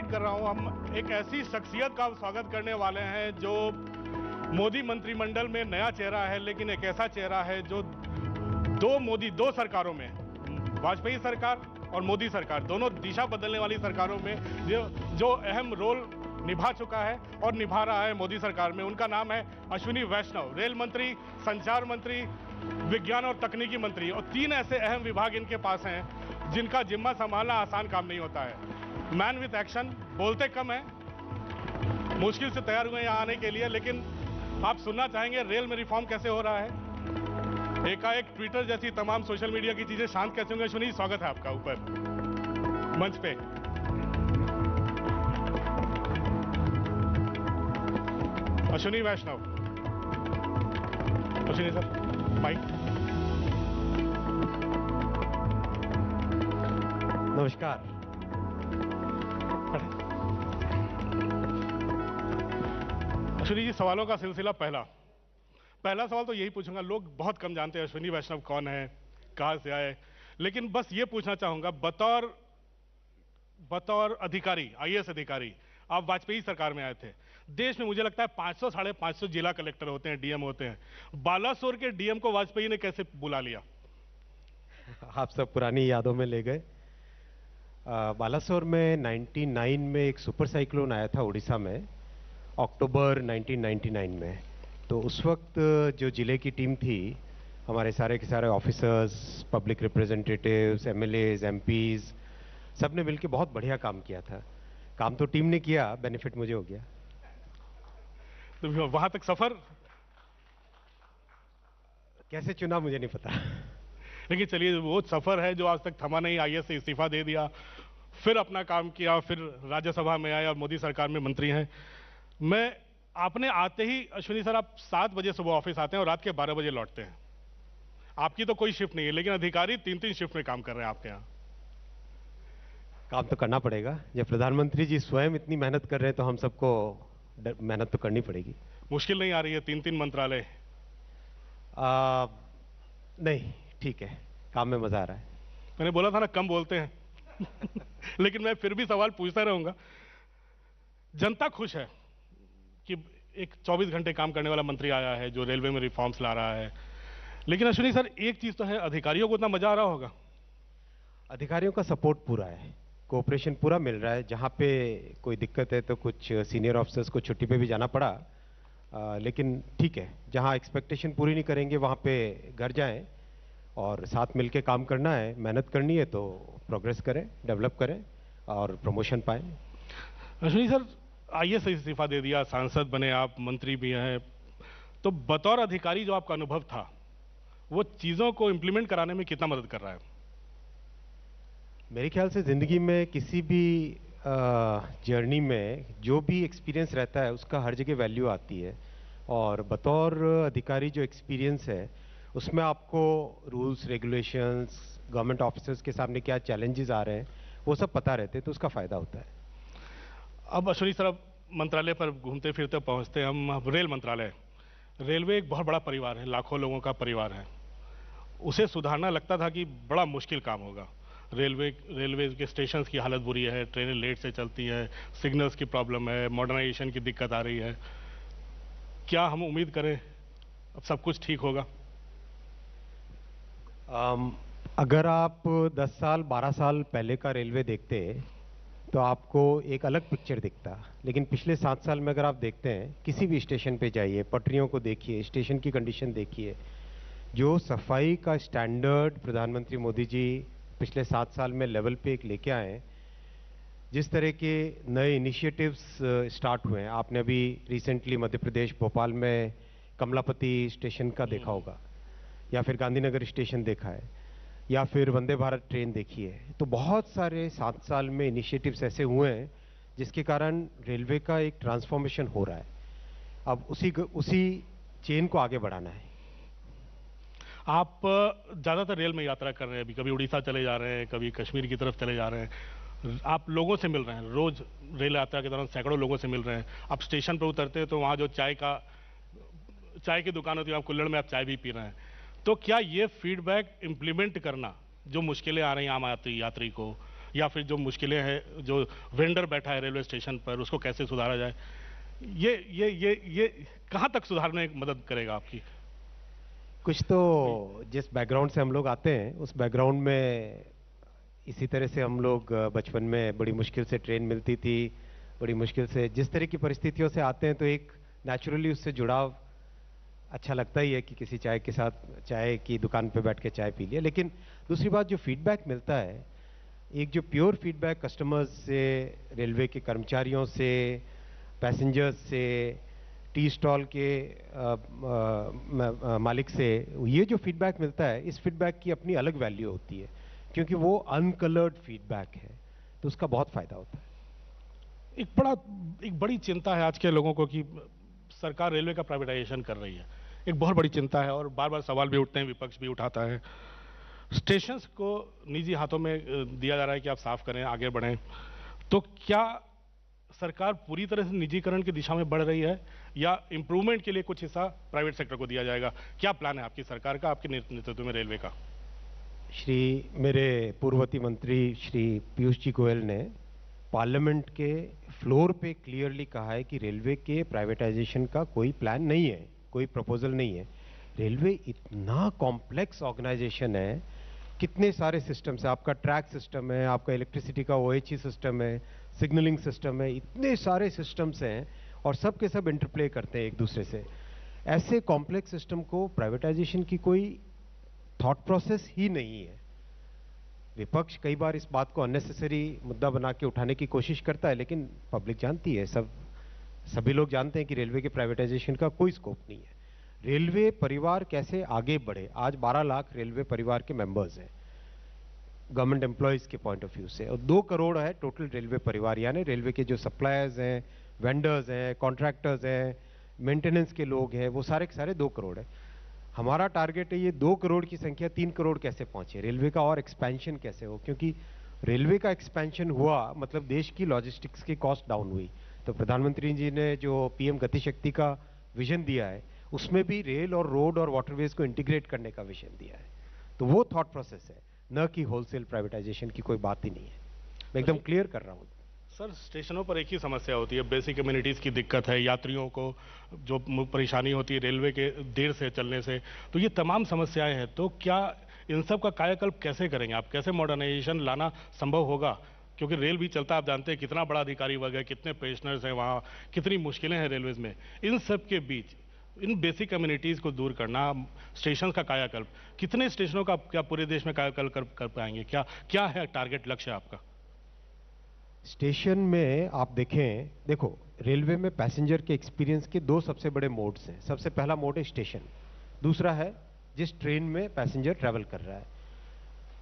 उम्मीद कर रहा हूं हम एक ऐसी शख्सियत का स्वागत करने वाले हैं जो मोदी मंत्रिमंडल में नया चेहरा है, लेकिन एक ऐसा चेहरा है जो दो सरकारों में, वाजपेयी सरकार और मोदी सरकार, दोनों दिशा बदलने वाली सरकारों में जो अहम रोल निभा चुका है और निभा रहा है मोदी सरकार में। उनका नाम है अश्विनी वैष्णव। रेल मंत्री, संचार मंत्री, विज्ञान और तकनीकी मंत्री, और 3 ऐसे अहम विभाग इनके पास हैं जिनका जिम्मा संभालना आसान काम नहीं होता है। मैन विथ एक्शन, बोलते कम है, मुश्किल से तैयार हुए यहाँ आने के लिए, लेकिन आप सुनना चाहेंगे रेल में रिफॉर्म कैसे हो रहा है, एकाएक ट्विटर जैसी तमाम सोशल मीडिया की चीजें शांत कैसे होंगे। अश्विनी, स्वागत है आपका ऊपर मंच पे। अश्विनी वैष्णव, अश्विनी सर, माइक। नमस्कार। अश्विनी जी, सवालों का सिलसिला। पहला सवाल तो यही पूछूंगा, लोग बहुत कम जानते हैं अश्विनी वैष्णव कौन है, कहां से आए, लेकिन बस ये पूछना चाहूंगा, बतौर अधिकारी, आईएएस अधिकारी, आप वाजपेयी सरकार में आए थे। देश में मुझे लगता है 500 साढ़े 500 जिला कलेक्टर होते हैं, डीएम होते हैं। बालासोर के डीएम को वाजपेयी ने कैसे बुला लिया? आप सब पुरानी यादों में ले गए। बालासोर में 99 में एक सुपर साइक्लोन आया था उड़ीसा में, अक्टूबर 1999 में। तो उस वक्त जो जिले की टीम थी, हमारे सारे के सारे officers, public representatives, MLAs, MPs, सब ने मिलकर बहुत बढ़िया काम किया था। काम तो टीम ने किया, बेनिफिट मुझे हो गया। तो वहां तक सफर कैसे चुना मुझे नहीं पता, लेकिन चलिए, वो सफर है जो आज तक थमा नहीं। आईएएस से इस्तीफा दे दिया, फिर अपना काम किया, फिर राज्यसभा में आए और मोदी सरकार में मंत्री हैं। आपने आते ही, अश्विनी सर, आप 7 बजे सुबह ऑफिस आते हैं और रात के 12 बजे लौटते हैं। आपकी तो कोई शिफ्ट नहीं है, लेकिन अधिकारी 3-3 शिफ्ट में काम कर रहे हैं आपके यहाँ। काम तो करना पड़ेगा। जब प्रधानमंत्री जी स्वयं इतनी मेहनत कर रहे हैं तो हम सबको मेहनत तो करनी पड़ेगी। मुश्किल नहीं आ रही है 3-3 मंत्रालय? नहीं, ठीक है, काम में मजा आ रहा है। मैंने बोला था ना, कम बोलते हैं लेकिन मैं फिर भी सवाल पूछता रहूंगा। जनता खुश है कि एक 24 घंटे काम करने वाला मंत्री आया है जो रेलवे में रिफॉर्म्स ला रहा है, लेकिन अश्विनी सर, एक चीज तो है, अधिकारियों को उतना मजा आ रहा होगा? अधिकारियों का सपोर्ट पूरा है, कोऑपरेशन पूरा मिल रहा है। जहां पे कोई दिक्कत है तो कुछ सीनियर ऑफिसर्स को छुट्टी पे भी जाना पड़ा, लेकिन ठीक है, जहां एक्सपेक्टेशन पूरी नहीं करेंगे वहां पे घर जाएं और साथ मिलके काम करना है, मेहनत करनी है तो प्रोग्रेस करें, डेवलप करें और प्रमोशन पाएं। अश्विनी सर, आईएएस से इस्तीफा दे दिया, सांसद बने आप, मंत्री भी हैं, तो बतौर अधिकारी जो आपका अनुभव था, वो चीजों को इंप्लीमेंट कराने में कितना मदद कर रहा है? मेरे ख्याल से जिंदगी में किसी भी जर्नी में जो भी एक्सपीरियंस रहता है उसका हर जगह वैल्यू आती है, और बतौर अधिकारी जो एक्सपीरियंस है उसमें आपको रूल्स, रेगुलेशंस, गवर्नमेंट ऑफिसर्स के सामने क्या चैलेंजेस आ रहे हैं वो सब पता रहते हैं, तो उसका फायदा होता है। अब अश्विनी सर, अब मंत्रालय पर घूमते फिरते पहुंचते हम, रेल मंत्रालय, रेलवे एक बहुत बड़ा परिवार है, लाखों लोगों का परिवार है। उसे सुधारना लगता था कि बड़ा मुश्किल काम होगा। रेलवे के स्टेशन की हालत बुरी है, ट्रेनें लेट से चलती है, सिग्नल्स की प्रॉब्लम है, मॉडर्नाइजेशन की दिक्कत आ रही है। क्या हम उम्मीद करें अब सब कुछ ठीक होगा? अगर आप 10 साल 12 साल पहले का रेलवे देखते तो आपको एक अलग पिक्चर दिखता, लेकिन पिछले 7 साल में अगर आप देखते हैं, किसी भी स्टेशन पे जाइए, पटरियों को देखिए, स्टेशन की कंडीशन देखिए, जो सफाई का स्टैंडर्ड प्रधानमंत्री मोदी जी पिछले 7 साल में लेवल पे एक लेके आए, जिस तरह के नए इनिशिएटिव्स स्टार्ट हुए हैं। आपने अभी रिसेंटली मध्य प्रदेश भोपाल में कमलापति स्टेशन का देखा होगा, या फिर गांधीनगर स्टेशन देखा है, या फिर वंदे भारत ट्रेन देखी है। तो बहुत सारे 7 साल में इनिशिएटिव्स ऐसे हुए हैं जिसके कारण रेलवे का एक ट्रांसफॉर्मेशन हो रहा है। अब उसी चेन को आगे बढ़ाना है। आप ज्यादातर रेल में यात्रा कर रहे हैं, अभी कभी उड़ीसा चले जा रहे हैं, कभी कश्मीर की तरफ चले जा रहे हैं, आप लोगों से मिल रहे हैं, रोज रेल यात्रा के दौरान सैकड़ों लोगों से मिल रहे हैं। आप स्टेशन पर उतरते हैं तो वहां जो चाय की दुकान होती है, आप कुल्हड़ में आप चाय भी पी रहे हैं। तो क्या ये फीडबैक इंप्लीमेंट करना, जो मुश्किलें आ रही हैं आम यात्री को, या फिर जो मुश्किलें हैं, जो वेंडर बैठा है रेलवे स्टेशन पर, उसको कैसे सुधारा जाए, ये कहाँ तक सुधारने में मदद करेगा आपकी? कुछ तो जिस बैकग्राउंड से हम लोग आते हैं उस बैकग्राउंड में इसी तरह से हम लोग बचपन में बड़ी मुश्किल से ट्रेन मिलती थी, बड़ी मुश्किल से जिस तरह की परिस्थितियों से आते हैं तो एक नेचुरली उससे जुड़ाव अच्छा लगता ही है कि किसी चाय के साथ चाय की दुकान पे बैठ के चाय पी लिया। लेकिन दूसरी बात जो फीडबैक मिलता है, एक जो प्योर फीडबैक कस्टमर्स से, रेलवे के कर्मचारियों से, पैसेंजर्स से, टी स्टॉल के मालिक से, ये जो फीडबैक मिलता है, इस फीडबैक की अपनी अलग वैल्यू होती है क्योंकि वो अनकलर्ड फीडबैक है, तो उसका बहुत फायदा होता है। एक बड़ी चिंता है आज के लोगों को कि सरकार रेलवे का प्राइवेटाइजेशन कर रही है, एक बहुत बड़ी चिंता है और बार बार सवाल भी उठते हैं, विपक्ष भी उठाता है। स्टेशंस को निजी हाथों में दिया जा रहा है कि आप साफ करें, आगे बढ़ें, तो क्या सरकार पूरी तरह से निजीकरण की दिशा में बढ़ रही है या इंप्रूवमेंट के लिए कुछ हिस्सा प्राइवेट सेक्टर को दिया जाएगा? क्या प्लान है आपकी सरकार का, आपके नेतृत्व में रेलवे का? मेरे पूर्ववर्ती मंत्री श्री पीयूष जी गोयल ने पार्लियामेंट के फ्लोर पे क्लियरली कहा है कि रेलवे के प्राइवेटाइजेशन का कोई प्लान नहीं है, कोई प्रपोजल नहीं है। रेलवे इतना कॉम्प्लेक्स ऑर्गेनाइजेशन है, कितने सारे सिस्टम्स है, आपका ट्रैक सिस्टम है, आपका इलेक्ट्रिसिटी का ओएचई सिस्टम है, सिग्नलिंग सिस्टम है, इतने सारे सिस्टम्स हैं और सब के सब इंटरप्ले करते हैं एक दूसरे से। ऐसे कॉम्प्लेक्स सिस्टम को प्राइवेटाइजेशन की कोई थॉट प्रोसेस ही नहीं है। विपक्ष कई बार इस बात को अननेसेसरी मुद्दा बना के उठाने की कोशिश करता है, लेकिन पब्लिक जानती है, सभी लोग जानते हैं कि रेलवे के प्राइवेटाइजेशन का कोई स्कोप नहीं है। रेलवे परिवार कैसे आगे बढ़े, आज 12 लाख रेलवे परिवार के मेंबर्स हैं गवर्नमेंट एम्प्लॉयज के पॉइंट ऑफ व्यू से, और 2 करोड़ है टोटल रेलवे परिवार, यानी रेलवे के जो सप्लायर्स हैं, वेंडर्स हैं, कॉन्ट्रैक्टर्स हैं, मेंटेनेंस के लोग हैं, वो सारे के सारे 2 करोड़ है। हमारा टारगेट है ये 2 करोड़ की संख्या 3 करोड़ कैसे पहुंचे, रेलवे का और एक्सपेंशन कैसे हो, क्योंकि रेलवे का एक्सपेंशन हुआ मतलब देश की लॉजिस्टिक्स की कॉस्ट डाउन हुई। तो प्रधानमंत्री जी ने जो पीएम गति शक्ति का विजन दिया है, उसमें भी रेल और रोड और वाटरवेज को इंटीग्रेट करने का विजन दिया है। तो वो थॉट प्रोसेस है, न कि होलसेल प्राइवेटाइजेशन की कोई बात ही नहीं है। मैं एकदम क्लियर कर रहा हूँ। सर, स्टेशनों पर एक ही समस्या होती है, बेसिक कम्युनिटीज़ की दिक्कत है, यात्रियों को जो परेशानी होती है रेलवे के देर से चलने से, तो ये तमाम समस्याएं हैं। तो क्या इन सब का कायाकल्प कैसे करेंगे आप, कैसे मॉडर्नाइजेशन लाना संभव होगा? क्योंकि रेल भी चलता, आप जानते हैं कितना बड़ा अधिकारी वर्ग है, कितने पेंशनर्स हैं वहाँ, कितनी मुश्किलें हैं रेलवेज में। इन सब के बीच इन बेसिक कम्युनिटीज़ को दूर करना, स्टेशन का कायाकल्प, कितने स्टेशनों का क्या पूरे देश में कायाकल्प कर पाएंगे? क्या है टारगेट, लक्ष्य आपका? स्टेशन में आप देखो रेलवे में पैसेंजर के एक्सपीरियंस के 2 सबसे बड़े मोड्स हैं। सबसे पहला मोड है स्टेशन, दूसरा है जिस ट्रेन में पैसेंजर ट्रैवल कर रहा है।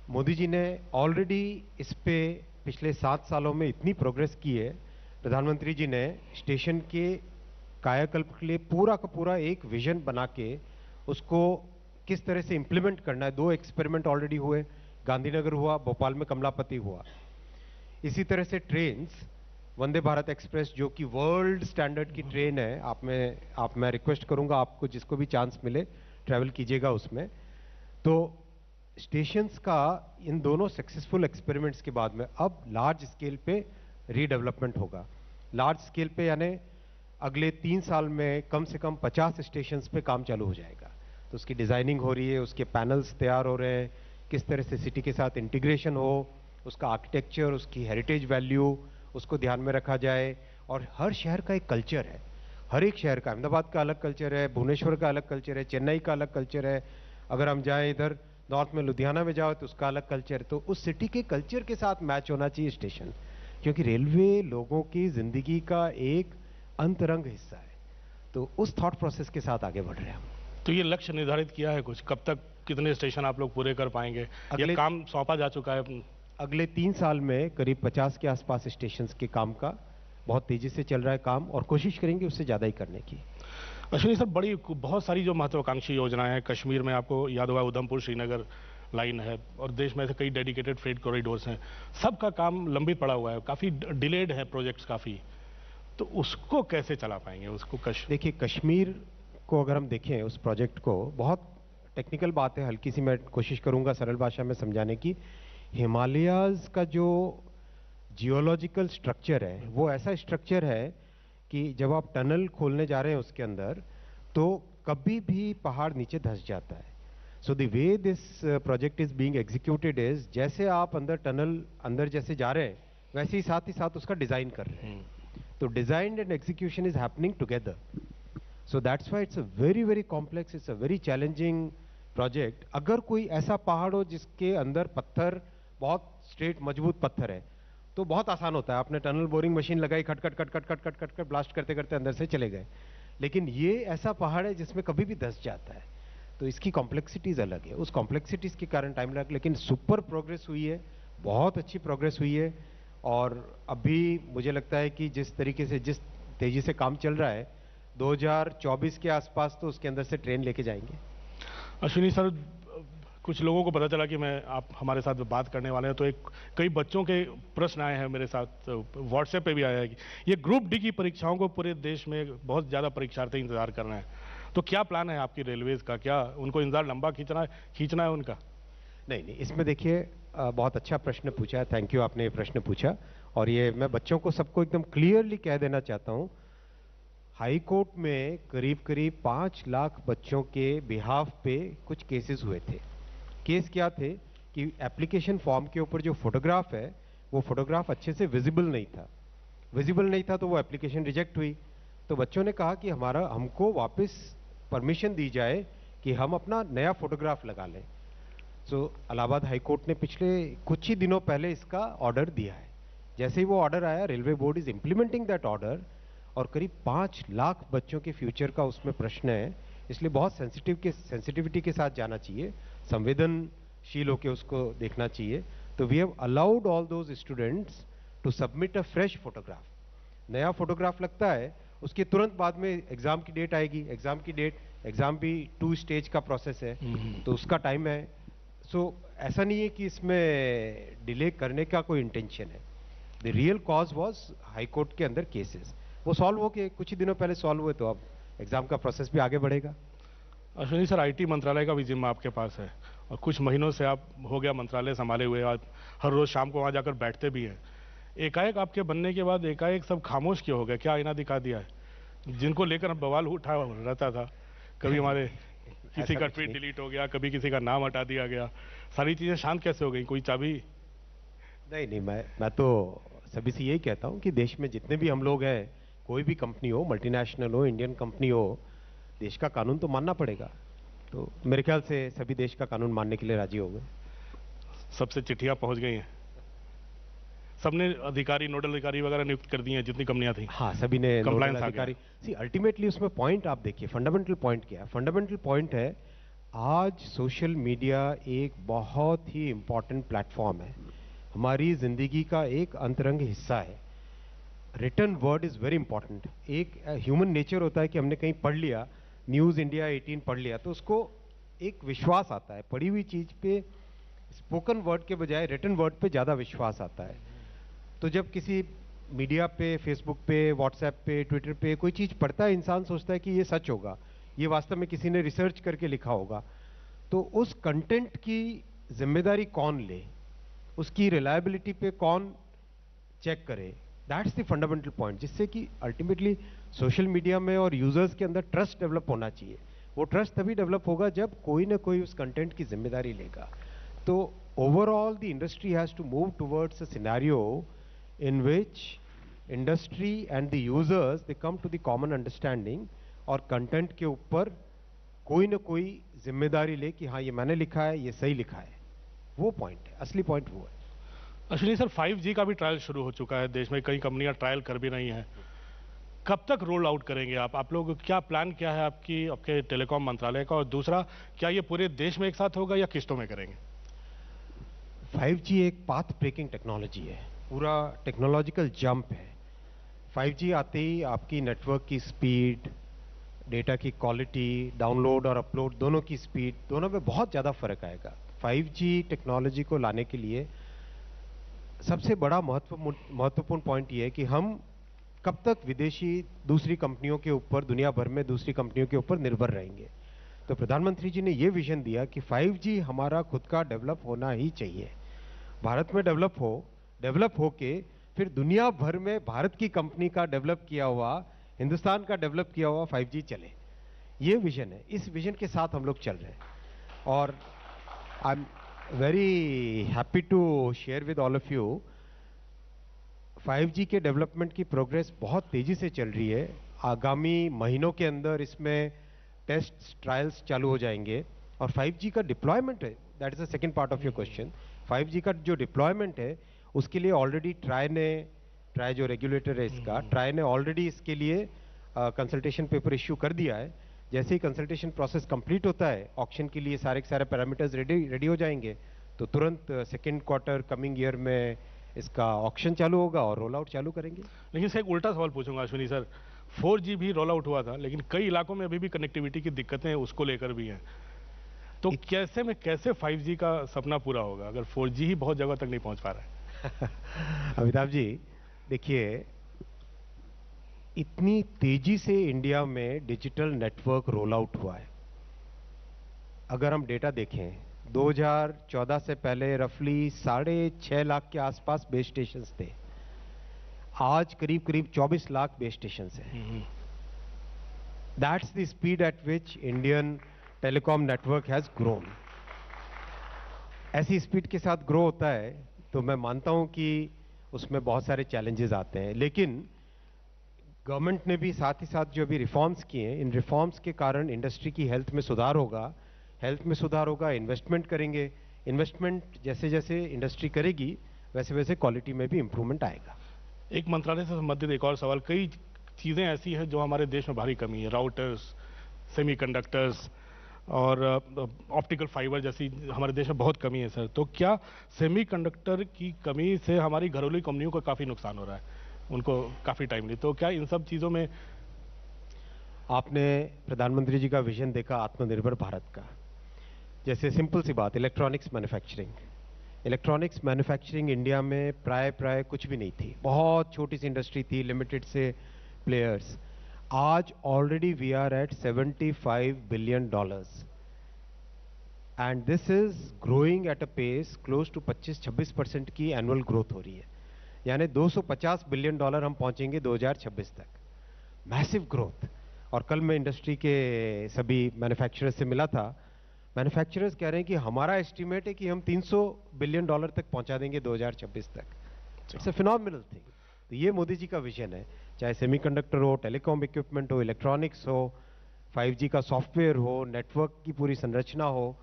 मोदी जी ने ऑलरेडी इस पे पिछले 7 सालों में इतनी प्रोग्रेस की है, प्रधानमंत्री जी ने स्टेशन के कायाकल्प के लिए पूरा का पूरा एक विजन बना के उसको किस तरह से इंप्लीमेंट करना है। 2 एक्सपेरिमेंट ऑलरेडी हुए, गांधीनगर हुआ, भोपाल में कमलापति हुआ। इसी तरह से ट्रेन्स, वंदे भारत एक्सप्रेस जो कि वर्ल्ड स्टैंडर्ड की ट्रेन है, मैं रिक्वेस्ट करूंगा आपको जिसको भी चांस मिले ट्रैवल कीजिएगा उसमें। तो स्टेशंस का इन दोनों सक्सेसफुल एक्सपेरिमेंट्स के बाद में अब लार्ज स्केल पे रीडेवलपमेंट होगा। लार्ज स्केल पे यानी अगले 3 साल में कम से कम 50 स्टेशंस पे काम चालू हो जाएगा। तो उसकी डिजाइनिंग हो रही है, उसके पैनल्स तैयार हो रहे हैं, किस तरह से सिटी के साथ इंटीग्रेशन हो, उसका आर्किटेक्चर, उसकी हेरिटेज वैल्यू, उसको ध्यान में रखा जाए। और हर शहर का एक कल्चर है, हर एक शहर का, अहमदाबाद का अलग कल्चर है, भुवनेश्वर का अलग कल्चर है, चेन्नई का अलग कल्चर है, अगर हम जाएं इधर नॉर्थ में लुधियाना में जाओ तो उसका अलग कल्चर है। तो उस सिटी के कल्चर के साथ मैच होना चाहिए स्टेशन, क्योंकि रेलवे लोगों की जिंदगी का एक अंतरंग हिस्सा है। तो उस थॉट प्रोसेस के साथ आगे बढ़ रहे हैं हम। तो ये लक्ष्य निर्धारित किया है कुछ, कब तक कितने स्टेशन आप लोग पूरे कर पाएंगे? ये काम सौंपा जा चुका है? अगले 3 साल में करीब 50 के आसपास स्टेशंस के काम का बहुत तेजी से चल रहा है काम, और कोशिश करेंगे उससे ज्यादा ही करने की। अश्विनी सर, बहुत सारी जो महत्वाकांक्षी योजनाएं हैं, कश्मीर में आपको याद होगा उधमपुर श्रीनगर लाइन है, और देश में ऐसे कई डेडिकेटेड फ्रेट कॉरिडोर्स हैं, सबका काम लंबित पड़ा हुआ है, काफी डिलेड है प्रोजेक्ट्स काफी। तो उसको कैसे चला पाएंगे उसको? देखिए, कश्मीर को अगर हम देखें, उस प्रोजेक्ट को, बहुत टेक्निकल बात है, हल्की सी मैं कोशिश करूंगा सरल भाषा में समझाने की। हिमालयाज का जो जियोलॉजिकल स्ट्रक्चर है, वो ऐसा स्ट्रक्चर है कि जब आप टनल खोलने जा रहे हैं उसके अंदर, तो कभी भी पहाड़ नीचे धंस जाता है। So the way this project is being executed is, जैसे आप अंदर टनल अंदर जैसे जा रहे हैं, वैसे ही साथ उसका डिजाइन कर रहे हैं। तो design and execution is happening together. So that's why it's a very very complex, it's a very challenging project. अगर कोई ऐसा पहाड़ हो जिसके अंदर पत्थर बहुत स्ट्रेट मजबूत पत्थर है, तो बहुत आसान होता है, आपने टनल बोरिंग मशीन लगाई, खट खट खट खट खट खट खट खट ब्लास्ट करते करते अंदर से चले गए। लेकिन ये ऐसा पहाड़ है जिसमें कभी भी धंस जाता है, तो इसकी कॉम्प्लेक्सिटीज अलग है। उस कॉम्प्लेक्सिटीज के कारण टाइम लगा, लेकिन सुपर प्रोग्रेस हुई है, बहुत अच्छी प्रोग्रेस हुई है। और अभी मुझे लगता है कि जिस तरीके से, जिस तेजी से काम चल रहा है, 2024 के आसपास तो उसके अंदर से ट्रेन लेके जाएंगे। अश्विनी सर, कुछ लोगों को पता चला कि आप हमारे साथ बात करने वाले हैं, तो कई बच्चों के प्रश्न आए हैं मेरे साथ, व्हाट्सएप पे भी आया है कि ये ग्रुप डी की परीक्षाओं को पूरे देश में बहुत ज़्यादा परीक्षार्थी इंतजार कर रहे हैं, तो क्या प्लान है आपकी रेलवेज का? क्या उनको इंतजार लंबा खींचना है उनका? नहीं, इसमें देखिए, बहुत अच्छा प्रश्न पूछा है, थैंक यू, आपने ये प्रश्न पूछा। और ये मैं बच्चों को सबको एकदम क्लियरली कह देना चाहता हूँ, हाई कोर्ट में करीब करीब 5 लाख बच्चों के बिहाफ पे कुछ केसेस हुए थे। केस क्या थे कि एप्लीकेशन फॉर्म के ऊपर जो फोटोग्राफ है, वो फोटोग्राफ अच्छे से विजिबल नहीं था, तो वो एप्लीकेशन रिजेक्ट हुई। तो बच्चों ने कहा कि हमको वापस परमिशन दी जाए कि हम अपना नया फोटोग्राफ लगा लें। सो इलाहाबाद हाई कोर्ट ने पिछले कुछ ही दिनों पहले इसका ऑर्डर दिया है। जैसे ही वो ऑर्डर आया, railway board is implementing that order, और करीब 5 लाख बच्चों के फ्यूचर का उसमें प्रश्न है, इसलिए बहुत सेंसिटिविटी के साथ जाना चाहिए, संवेदनशील होकर उसको देखना चाहिए। तो we have allowed all those students to submit a fresh photograph. नया फोटोग्राफ लगता है, उसके तुरंत बाद में एग्जाम की डेट आएगी, एग्जाम भी 2 स्टेज का प्रोसेस है, तो उसका टाइम है। सो ऐसा नहीं है कि इसमें डिले करने का कोई इंटेंशन है। The real cause was high court के अंदर केसेस, वो सॉल्व हो के कुछ ही दिनों पहले सॉल्व हुए, तो अब एग्जाम का प्रोसेस भी आगे बढ़ेगा। अश्विनी सर, आईटी मंत्रालय का भी जिम्मा आपके पास है, और कुछ महीनों से आप हो गया मंत्रालय संभाले हुए, आप हर रोज शाम को वहां जाकर बैठते भी हैं। एकाएक आपके बनने के बाद एकाएक सब खामोश क्यों हो गए? क्या आईना दिखा दिया है? जिनको लेकर बवाल उठा रहता था, कभी हमारे किसी का ट्वीट डिलीट हो गया, कभी किसी का नाम हटा दिया गया, सारी चीजें शांत कैसे हो गई? कोई चाबी? नहीं, मैं तो सभी से यही कहता हूं कि देश में जितने भी हम लोग हैं, कोई भी कंपनी हो, मल्टीनेशनल हो, इंडियन कंपनी हो, देश का कानून तो मानना पड़ेगा। तो मेरे ख्याल से सभी देश का कानून मानने के लिए राजी हो गए। सबसे चिट्ठियां पहुंच गई हैं, सबने अधिकारी, नोडल अधिकारी वगैरह नियुक्त कर दिए हैं जितनी कंपनियां थी? हाँ, सभी ने कंप्लायंस अधिकारी। सी अल्टीमेटली उसमें पॉइंट आप देखिए, फंडामेंटल पॉइंट क्या है? फंडामेंटल पॉइंट है, आज सोशल मीडिया एक बहुत ही इंपॉर्टेंट प्लेटफॉर्म है, हमारी जिंदगी का एक अंतरंग हिस्सा है। Written word is very important. एक ह्यूमन नेचर होता है कि हमने कहीं पढ़ लिया, न्यूज इंडिया 18 पढ़ लिया, तो उसको एक विश्वास आता है, पढ़ी हुई चीज पे स्पोकन वर्ड के बजाय रिटन वर्ड पे ज्यादा विश्वास आता है। तो जब किसी मीडिया पे, फेसबुक पे, व्हाट्सएप पे, ट्विटर पे कोई चीज पढ़ता है, इंसान सोचता है कि ये सच होगा, ये वास्तव में किसी ने रिसर्च करके लिखा होगा। तो उस कंटेंट की जिम्मेदारी कौन ले, उसकी रिलायबिलिटी पे कौन चेक करे? दैट्स द फंडामेंटल पॉइंट, जिससे कि अल्टीमेटली सोशल मीडिया में और यूजर्स के अंदर ट्रस्ट डेवलप होना चाहिए। वो ट्रस्ट तभी डेवलप होगा जब कोई ना कोई उस कंटेंट की जिम्मेदारी लेगा। तो overall the industry has to move towards a scenario in which industry and the users they come to the common understanding, और कंटेंट के ऊपर कोई ना कोई जिम्मेदारी ले कि हाँ ये मैंने लिखा है, ये सही लिखा है। वो पॉइंट है, असली पॉइंट वो है। अश्विनी सर, 5G का भी ट्रायल शुरू हो चुका है देश में, कई कंपनियां ट्रायल कर भी रही हैं। कब तक रोल आउट करेंगे आप लोग? क्या प्लान क्या है आपके टेलीकॉम मंत्रालय का? और दूसरा, क्या ये पूरे देश में एक साथ होगा या किस्तों में करेंगे? 5G एक पाथ ब्रेकिंग टेक्नोलॉजी है, पूरा टेक्नोलॉजिकल जंप है। 5G आते ही आपकी नेटवर्क की स्पीड, डेटा की क्वालिटी, डाउनलोड और अपलोड दोनों की स्पीड, दोनों में बहुत ज़्यादा फर्क आएगा। 5G टेक्नोलॉजी को लाने के लिए सबसे बड़ा महत्वपूर्ण पॉइंट ये है कि हम कब तक विदेशी दूसरी कंपनियों के ऊपर, दुनिया भर में दूसरी कंपनियों के ऊपर निर्भर रहेंगे। तो प्रधानमंत्री जी ने ये विजन दिया कि 5G हमारा खुद का डेवलप होना ही चाहिए, भारत में डेवलप हो के फिर दुनिया भर में भारत की कंपनी का डेवलप किया हुआ, हिंदुस्तान का डेवलप किया हुआ 5G चले। ये विजन है, इस विजन के साथ हम लोग चल रहे हैं। और I am very happy to share with all of you, 5G के डेवलपमेंट की प्रोग्रेस बहुत तेजी से चल रही है। आगामी महीनों के अंदर इसमें टेस्ट ट्रायल्स चालू हो जाएंगे और 5G का डिप्लॉयमेंट है, that is the second part of your question. 5G का जो डिप्लॉयमेंट है उसके लिए ऑलरेडी ट्राई जो रेगुलेटर है इसका, ट्राई ने ऑलरेडी इसके लिए कंसल्टेशन पेपर इश्यू कर दिया है। जैसे ही कंसल्टेशन प्रोसेस कंप्लीट होता है, ऑक्शन के लिए सारे के सारे पैरामीटर्स रेडी हो जाएंगे, तो तुरंत सेकेंड क्वार्टर कमिंग ईयर में इसका ऑक्शन चालू होगा और रोल आउट चालू करेंगे। लेकिन सर एक उल्टा सवाल पूछूंगा अश्विनी सर, 4G भी रोल आउट हुआ था, लेकिन कई इलाकों में अभी भी कनेक्टिविटी की दिक्कतें उसको लेकर भी हैं। तो कैसे 5G का सपना पूरा होगा अगर 4G ही बहुत जगह तक नहीं पहुंच पा रहा है? अमिताभ जी देखिए, इतनी तेजी से इंडिया में डिजिटल नेटवर्क रोल आउट हुआ है। अगर हम डेटा देखें, 2014 से पहले रफली 6.5 लाख के आसपास बेस स्टेशन थे, आज करीब करीब 24 लाख बेस स्टेशन हैं। That's the speed at which Indian telecom network has grown. ऐसी स्पीड के साथ ग्रो होता है तो मैं मानता हूं कि उसमें बहुत सारे चैलेंजेस आते हैं, लेकिन गवर्नमेंट ने भी साथ ही साथ जो अभी रिफॉर्म्स किए हैं, इन रिफॉर्म्स के कारण इंडस्ट्री की हेल्थ में सुधार होगा। हेल्थ में सुधार होगा, इन्वेस्टमेंट करेंगे, इन्वेस्टमेंट जैसे जैसे इंडस्ट्री करेगी वैसे वैसे क्वालिटी में भी इंप्रूवमेंट आएगा। एक मंत्रालय से संबंधित एक और सवाल, कई चीजें ऐसी हैं जो हमारे देश में भारी कमी है, राउटर्स, सेमीकंडक्टर्स और ऑप्टिकल फाइबर जैसी हमारे देश में बहुत कमी है सर। तो क्या सेमीकंडक्टर की कमी से हमारी घरेलू कंपनियों को काफी नुकसान हो रहा है, उनको काफी टाइम नहीं, तो क्या इन सब चीजों में? आपने प्रधानमंत्री जी का विजन देखा आत्मनिर्भर भारत का, जैसे सिंपल सी बात, इलेक्ट्रॉनिक्स मैन्युफैक्चरिंग इंडिया में प्राय कुछ भी नहीं थी, बहुत छोटी सी इंडस्ट्री थी, लिमिटेड से प्लेयर्स। आज already we are at $75 billion and this is growing at a pace close to 25-26% की एनुअल ग्रोथ हो रही है, यानी $250 बिलियन हम पहुंचेंगे 2026 तक। Massive growth. और कल मैं इंडस्ट्री के सभी मैन्युफैक्चरर्स से मिला था, मैन्युफैक्चरर्स कह रहे हैं कि हमारा एस्टिमेट है कि हम $300 बिलियन तक पहुंचा देंगे 2026 तक। It's a phenomenal thing. तो ये मोदी जी का विजन है, चाहे सेमीकंडक्टर हो, टेलीकॉम इक्विपमेंट हो, इलेक्ट्रॉनिक्स हो, 5G का सॉफ्टवेयर हो, नेटवर्क की पूरी संरचना हो,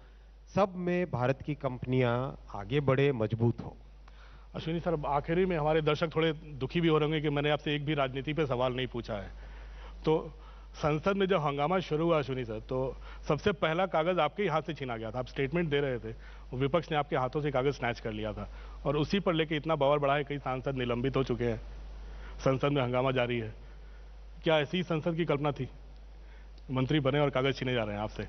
सब में भारत की कंपनियां आगे बढ़े, मजबूत हो। अश्विनी सर, आखिरी में हमारे दर्शक थोड़े दुखी भी हो रहे होंगे कि मैंने आपसे एक भी राजनीति पे सवाल नहीं पूछा है। तो संसद में जब हंगामा शुरू हुआ अश्विनी सर, तो सबसे पहला कागज आपके ही हाथ से छीना गया था। आप स्टेटमेंट दे रहे थे, विपक्ष ने आपके हाथों से कागज स्नैच कर लिया था और उसी पर लेके इतना बवाल बढ़ा है, कई सांसद निलंबित हो चुके हैं, संसद में हंगामा जारी है। क्या ऐसी संसद की कल्पना थी, मंत्री बने और कागज छीने जा रहे हैं आपसे?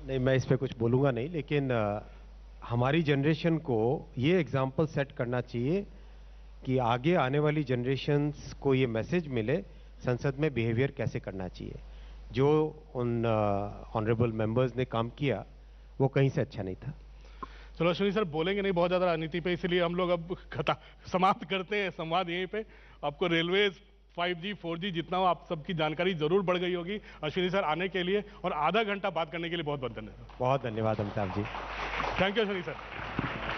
नहीं, मैं इस पे कुछ बोलूंगा नहीं, लेकिन हमारी जनरेशन को ये एग्जाम्पल सेट करना चाहिए कि आगे आने वाली जनरेशन्स को ये मैसेज मिले संसद में बिहेवियर कैसे करना चाहिए। जो उन ऑनरेबल मेंबर्स ने काम किया वो कहीं से अच्छा नहीं था। चलो अश्विनी सर, बोलेंगे नहीं बहुत ज्यादा राजनीति पे, इसलिए हम लोग अब समाप्त करते हैं संवाद यहीं पे। आपको रेलवेज, 5G 4G जितना हो, आप सबकी जानकारी जरूर बढ़ गई होगी। अश्विनी सर आने के लिए और आधा घंटा बात करने के लिए बहुत बहुत धन्यवाद। बहुत धन्यवाद Amitabh ji. Thank you Ashwini sir.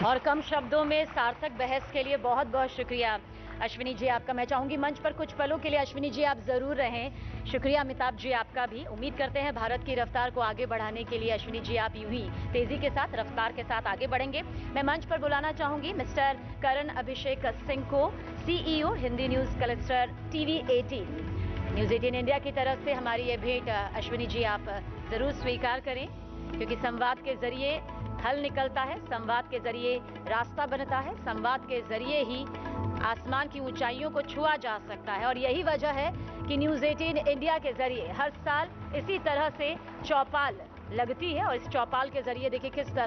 और कम शब्दों में सार्थक बहस के लिए बहुत बहुत शुक्रिया अश्विनी जी आपका। मैं चाहूंगी मंच पर कुछ पलों के लिए अश्विनी जी आप जरूर रहें। शुक्रिया अमिताभ जी आपका भी। उम्मीद करते हैं भारत की रफ्तार को आगे बढ़ाने के लिए अश्विनी जी आप यूं ही तेजी के साथ, रफ्तार के साथ आगे बढ़ेंगे। मैं मंच पर बुलाना चाहूंगी मिस्टर करण अभिषेक सिंह को, CEO Hindi news cluster TV 18। News 18 India की तरफ से हमारी ये भेंट अश्विनी जी आप जरूर स्वीकार करें, क्योंकि संवाद के जरिए हल निकलता है, संवाद के जरिए रास्ता बनता है, संवाद के जरिए ही आसमान की ऊंचाइयों को छुआ जा सकता है। और यही वजह है कि न्यूज 18 इंडिया के जरिए हर साल इसी तरह से चौपाल लगती है और इस चौपाल के जरिए देखिए किस तरह से